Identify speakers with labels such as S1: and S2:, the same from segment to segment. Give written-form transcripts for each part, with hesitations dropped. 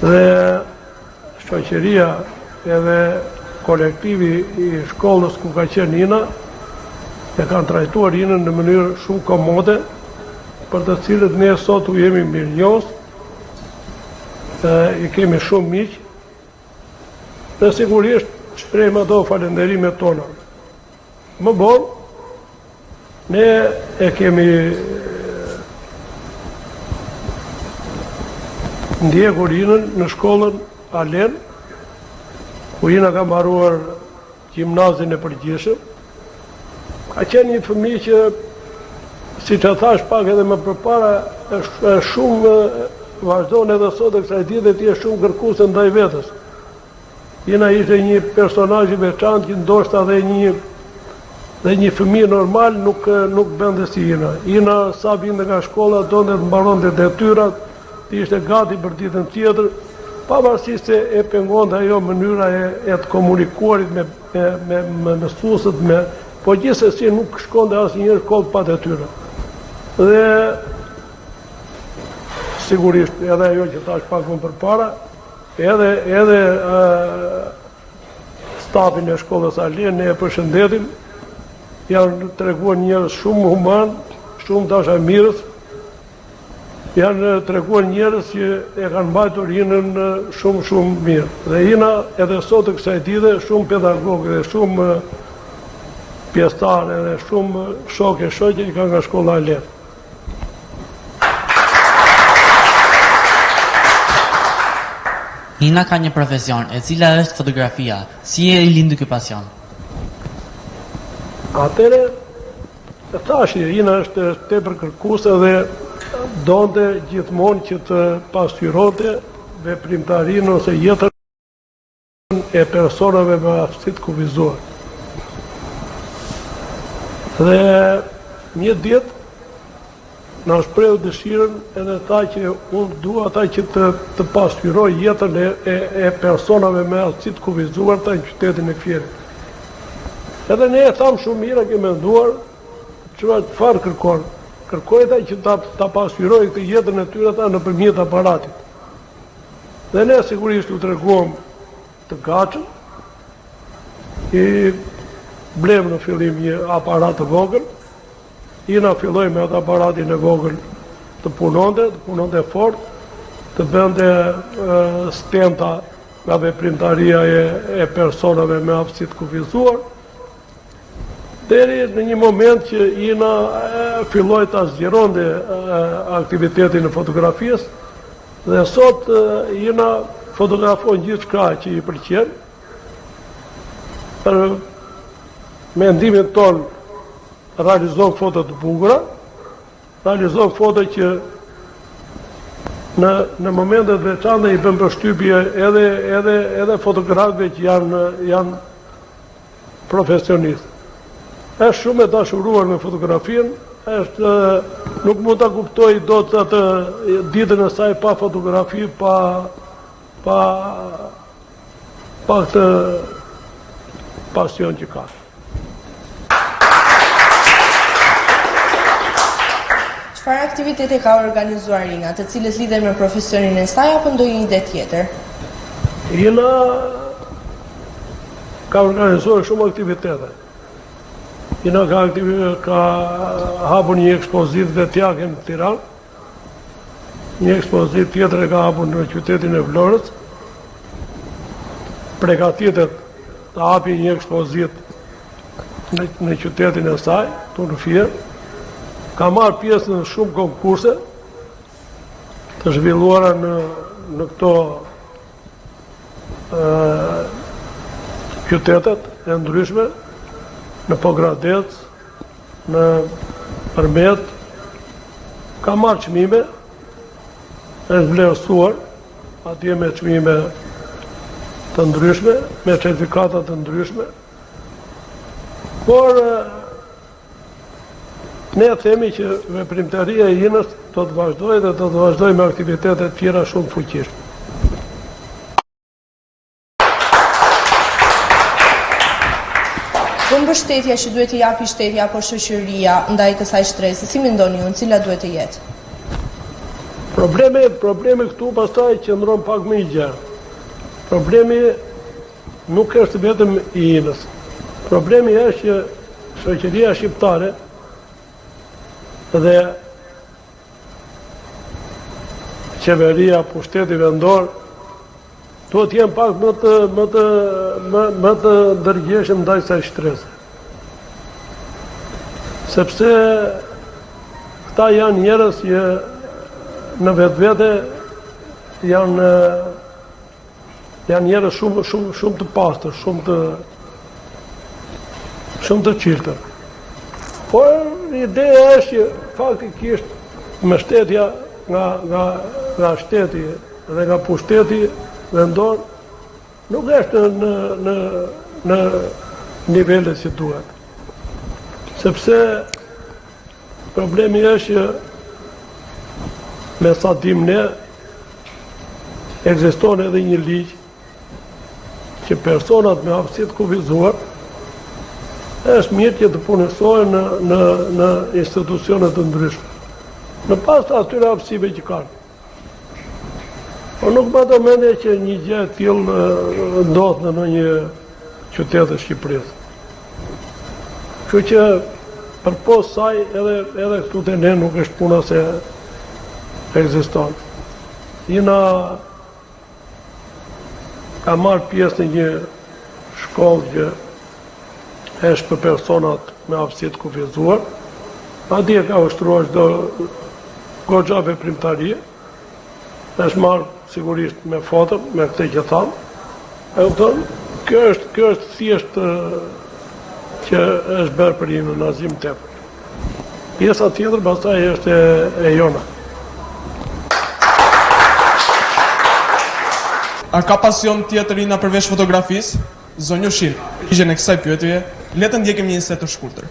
S1: Dhe shoqëria edhe kolektivi i shkollës ku ka qenë Ina e kanë trajtuar Inën në mënyrë shumë komode, për të cilët ne sot u jemi mirënjohës, i kemi shumë miq, dhe sigurisht shprehim ato falenderimet tona. Më vonë, ne e kemi ndjekur Inën në shkollën Alen, ku Ina ka mbaruar gjimnazin e përgjithshëm. Ka qenë një fëmijë që, si që thash pak edhe më përpara, është shumë vazhdon edhe sot e kësaj dite ti është shumë kërkuese ndaj vetes. Ina ishte një personazh i veçantë që ndoshta dhe një fëmijë normal nuk bënte si Ina. Ina sa vinte nga shkolla donte të mbaronte detyrat, ishte gati për ditën tjetër, pavarësisht se e pengonte ajo mënyra e të komunikuarit me mësuesët, po gjithsesi nuk shkonte asnjëherë shkollë pa detyrë. Dhe sigurisht edhe ajo që thash pak më përpara, edhe stafin e shkollës Alen ne e përshëndetim, janë treguar njerëz shumë human, shumë dashamirës, janë treguar njerëz që e kanë mbajtur Inën shumë mirë. Dhe Ina edhe sot të kësaj dite shumë pedagogë dhe shumë pjesëtare dhe shumë shokë e shoqe që kanë nga shkolla Alen.
S2: Ina ka një profesion, e cila është fotografia. Si e i lindu ky pasion?
S1: Atëre, e thash, Ina është tepër kërkuese dhe donte gjithmonë që të pasqyronte veprimtarinë ose jetën e personave me aftësi të kufizuar. Dhe një ditë na shpreu dëshirën edhe tha që unë dua ata që të pasqyroj jetën e personave me aftësi të kufizuar në qytetin e Fierit. Edhe ne e tham shumë mirë, ke menduar çfarë kërkon. Kërkojta që ta pasqyroj këtë jetën e tyre ata nëpërmjet aparatit. Dhe ne sigurisht u treguam të gatshëm, i blem në fillim një aparat të vogël, Ina filloi me atë aparatin e vogël të punonte fort, të bënte stenta nga veprimtaria e personave me aftësi të kufizuar, deri në një moment që Ina filloi ta zgjeronte aktivitetin e fotografisë dhe sot Ina fotografon gjithçka që i pëlqen. Për mendimin ton realizon foto të bukura, realizon foto që në momentet veçanta i bën përshtypje edhe fotografëve që janë profesionistë. Është shumë e dashuruar me fotografinë, nuk mund ta kuptoj dot atë ditën e saj pa fotografi, pa këtë pasion që ka.
S3: Çfarë aktivitete ka organizuar Ina, të cilët lidhen me profesionin e saj apo ndonjë ide tjetër?
S1: Ina ka organizuar shumë aktivitete. Ina ka hapur një ekspozit vetjake në Tiranë, një ekspozit tjetër e ka hapur në qytetin e Vlorës, përgatitet të hapi një ekspozit në qytetin e saj, tu në Fier. Ka marrë pjesë në shumë konkurse të zhvilluara në këto qytetet e ndryshme, në Pogradec, në Përmet, ka marrë çmime, është vlerësuar, atje me çmime të ndryshme, me certifikata të ndryshme, por ne themi që veprimtaria e Inës do të vazhdojë dhe do të vazhdojë me aktivitete të tjera shumë fuqishme.
S3: Mbështetja që duhet të japi shteti apo shoqëria ndaj kësaj shtresi, si mendoni ju, cila duhet të jetë?
S1: Problemi këtu pastaj qëndron pak më i gjerë. Problemi nuk është vetëm i INA-s. Problemi është që shoqëria shqiptare dhe qeveria, pushteti vendor duhet të jenë pak më të ndërgjegjshëm ndaj kësaj shtrese. Sepse këta janë njerëz që në vetvete janë njerëz shumë të pastër, shumë të qiltër. Por ideja është që faktikisht mbështetja nga shteti dhe nga pushteti vendor nuk është në nivelet që duhet. Sepse problemi është që me sa dim ne ekziston edhe një ligj që personat me aftësi të kufizuar është mirë që të punësohen në institucione të ndryshme. Në pas të atyre aftësive që kanë. Por nuk më të mendje që një gjë e tillë ndodh në një qytet të Shqipërisë. Kështu që përpos saj edhe këtu te ne nuk është puna se ekziston. Jena ka marrë pjesë në një shkollë që është për personat me aftësi të kufizuar. Atje ka ushtruar çdo goxha veprimtarie. Është marrë sigurisht me fotën, me këtë që thamë. E kupton, kjo është thjesht që është bërë për një nazim tepër. Pjesa tjetër pastaj është e jona.
S4: A ka pasion tjetër INA përveç fotografisë? Zonjë Ushil, ligjen e kësaj pyetje, le të ndjekim një inset të shkurtër.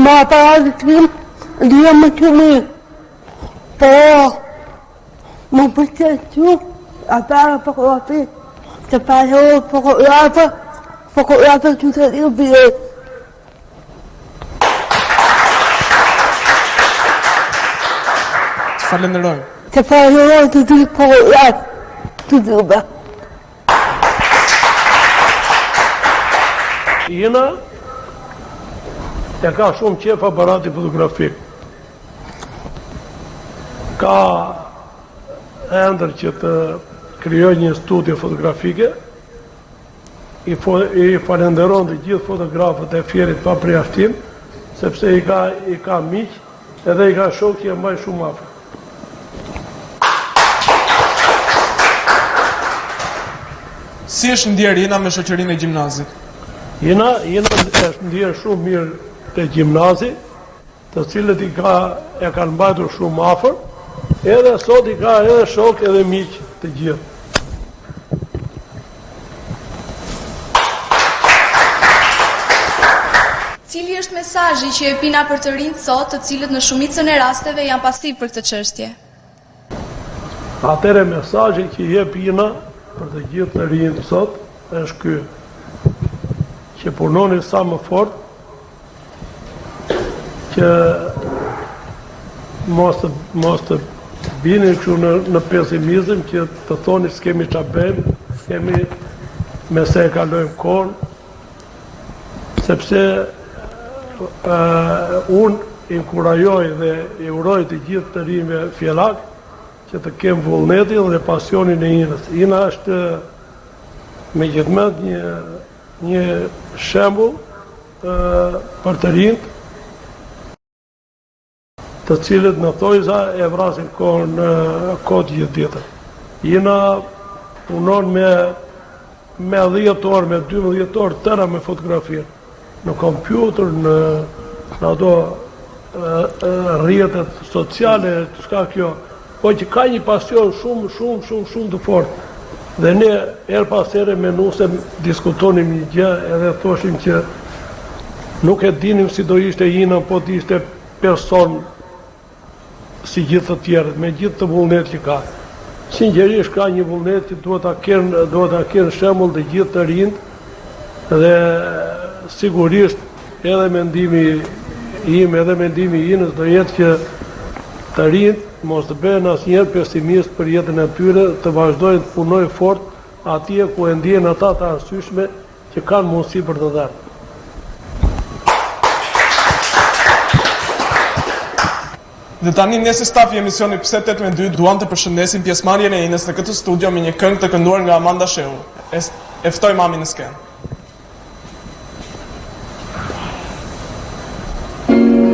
S5: ma aparatit tim, dhja më të mirë. Po, më përqet që, apara fotografi, të pasohë fotografe që të një bilet.
S4: Të falenderoj.
S5: Të pasohë të dy fotografe, të dybe.
S1: Jena e ka shumë qef aparati fotografik. Ka ender që të krijoj një studio fotografike, i falenderon të gjithë fotografët e Fierit pa përjashtim, sepse i ka miq edhe i ka shok që e mbaj shumë afër.
S4: Si është ndjerë Jena me shoqërinë e gjimnazit?
S1: Jena është ndjerë shumë mirë të gjimnazi, të cilët e kanë mbajtur shumë afër, edhe sot i ka edhe shok edhe miq të gjithë.
S6: Cili është mesazhi që e pina për të rinjt sot, të cilët në shumicën e rasteve janë pasiv për këtë çështje?
S1: Atëre mesazhi që jep Jena për të gjithë të rinjt sot është ky, që punoni sa më fort, që mos të bini kështu në pesimizëm, që të thoni s'kemi qa bëjmë, s'kemi me se e kalojmë kohën, sepse unë inkurajoj dhe i uroj të gjithë të rinjve Fjellak që të kemë vullnetin dhe pasionin e Jenës. Jena është me gjithmet një shembull për të rinjt, të cilët në thojza e vrasin kohë gjithë ditën. Jena punon me 10 orë, me 12 orë tëra me fotografirë, në kompjuter, në ato rrjetet sociale, s'ka kjo, po që ka një pasion shumë të fort. Dhe ne her pas here me nusem diskutonim një gjë edhe thoshim që nuk e dinim si do ishte Jena, po të ishte person si gjithë të tjerët, me gjithë të vullnet që ka. Sinqerisht ka një vullnet që duhet ta kenë shembull të gjithë të rinjt, dhe sigurisht edhe mendimi im, edhe mendimi i Jenës do jetë që të rinjt mos të bëhen asnjëherë pesimist për jetën e tyre, të vazhdojnë të punojnë fort atje ku e ndjen ata të arsyeshme që kanë mundësi për të dhënë.
S4: Dhe tani ne si staf i emisionit Pse 82 duam të përshëndesim pjesëmarrjen e Jenës në këtë studio me një këngë të kënduar nga Amanda Shehu. E ftoj mamin në skenë.
S7: Thank you.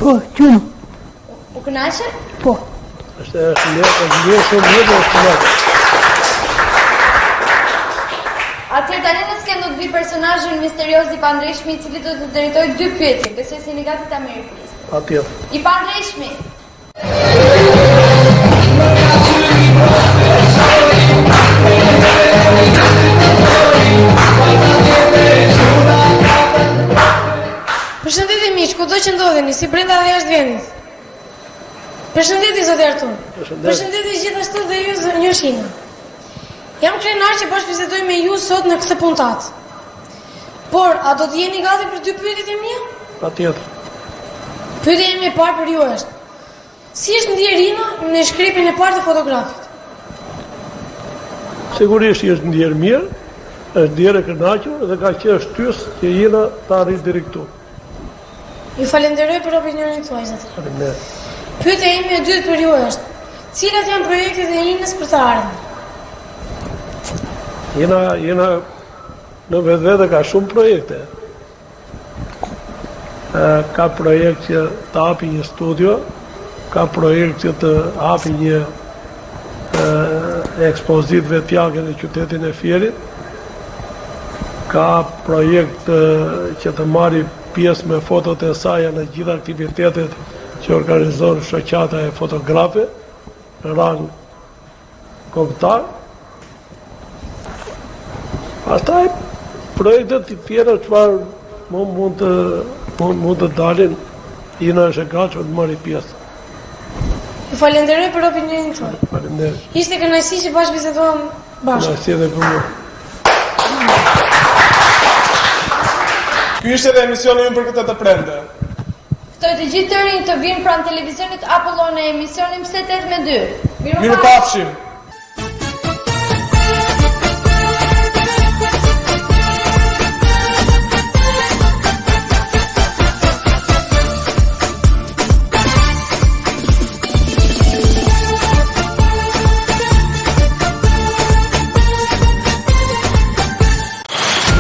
S5: Po, qënë.
S6: U kënaqe?
S5: Po.
S1: Është shumë mirë është mirë.
S6: Atëherë tani ne s'kem do të vi personazhin misterioz I pandrejshmi I cili do të drejtojë 2 pyetje, besoj se jeni gati ta merrni pjesë.
S1: Atje.
S6: I pandrejshmi.
S7: Përshëndetje miq, kudo që ndodheni, si brenda dhe jashtë vendit. Përshëndetje zoti Artur. Përshëndetje gjithashtu dhe ju zonjë Shina. Jam krenar që bashkë vizitoj me ju sot në këtë puntat. Por, a do të jeni gati për 2 pyetjet e mia?
S1: Patjetër.
S7: Pyetja ime e parë për ju është: si është ndjerina në shkrepin e parë të fotografit?
S1: Sigurisht është ndjerë mirë, është ndjerë e kënaqur dhe ka qenë shtys që jena ta arrit deri këtu.
S7: Ju falenderoj për opinionin tuaj, zoti.
S1: Faleminderit.
S7: Pyetja ime e dytë për ju është: cilat janë projektet e Inës për të ardhmen?
S1: Jena në vetë ka shumë projekte. Ka projekt që të hapi një studio, ka projekt që të hapi një ekspozit vetjake në qytetin e Fierit, ka projekt që të marri pjesë me fotot e saj në gjitha aktivitetet që organizon shoqata e fotografe në rang kombëtar. Pastaj projektet të tjera çfarë mund të dalin, Ina është e gatshme të marrë pjesë.
S7: Ju falenderoj për opinionin tuaj.
S1: Faleminderit.
S7: Ishte kënaqësi që bashkë vizituam bashkë.
S1: Kënaqësi edhe për mua.
S4: Ky ishte edhe emisioni im për këtë të prende.
S6: Ftoj të gjithë të rinj të vinë pranë televizionit Apollo në emisionin Pse 8 me 2.
S4: Mirupafshim.